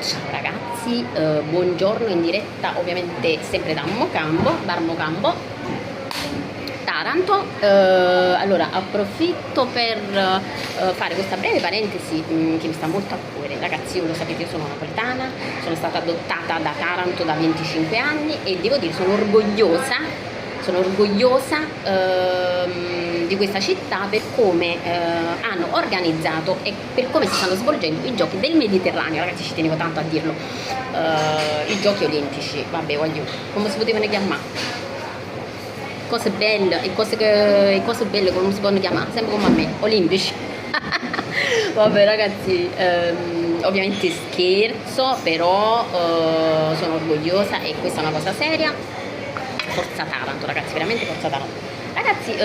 Ciao ragazzi, buongiorno in diretta ovviamente sempre da Mocambo, Bar Mocambo, Taranto. Allora approfitto per fare questa breve parentesi che mi sta molto a cuore. Ragazzi, lo sapete, io sono napoletana, sono stata adottata da Taranto da 25 anni e devo dire sono orgogliosa di questa città per come hanno organizzato e per come si stanno svolgendo i giochi del Mediterraneo. Ragazzi, ci tenevo tanto a dirlo, i giochi olimpici, vabbè, come si potevano chiamare? Cose belle e cose belle come si possono chiamare, sempre come a me, olimpici. Vabbè ragazzi, ovviamente scherzo, però sono orgogliosa e questa è una cosa seria. Forza Taranto ragazzi, veramente forza Taranto. Ragazzi,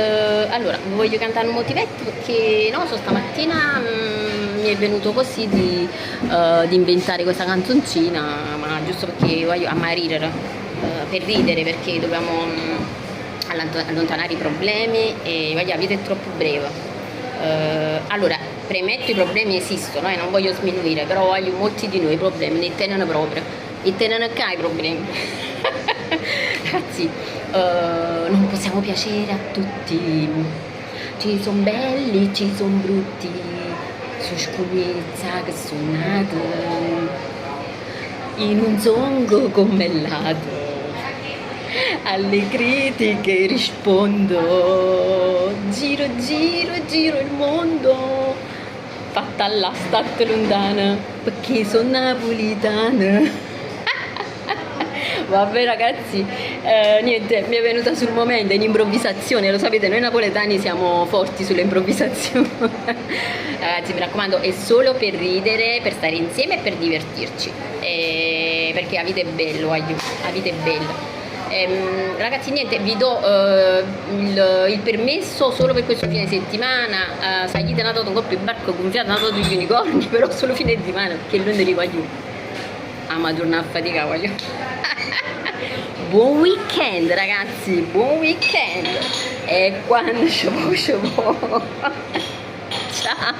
allora voglio cantare un motivetto perché non so, stamattina mi è venuto così di inventare questa canzoncina, ma giusto perché voglio ammarire, per ridere, perché dobbiamo allontanare i problemi e la vita è troppo breve. Allora, premetto, i problemi esistono e non voglio sminuire, però molti di noi i problemi ne tengono proprio, e tengono i problemi. Ragazzi, non possiamo piacere a tutti, ci sono belli, ci sono brutti, su scugnezza che sono nati in un songo commellato, alle critiche rispondo, giro il mondo, fatta all'asta lontana, perché sono napolitana. Vabbè ragazzi, niente, mi è venuta sul momento, in improvvisazione, lo sapete, noi napoletani siamo forti sulle improvvisazioni. Ragazzi, mi raccomando, è solo per ridere, per stare insieme e per divertirci, perché la vita è bello, la vita è bella. Ragazzi, niente, vi do il permesso solo per questo fine settimana. Salite nato un coppio di barco gonfiato, nato degli unicorni, però solo fine settimana, perché lunedì voglio ma tornare a fatica, voglio. Buon weekend ragazzi, buon weekend, e quando ci può. Ciao.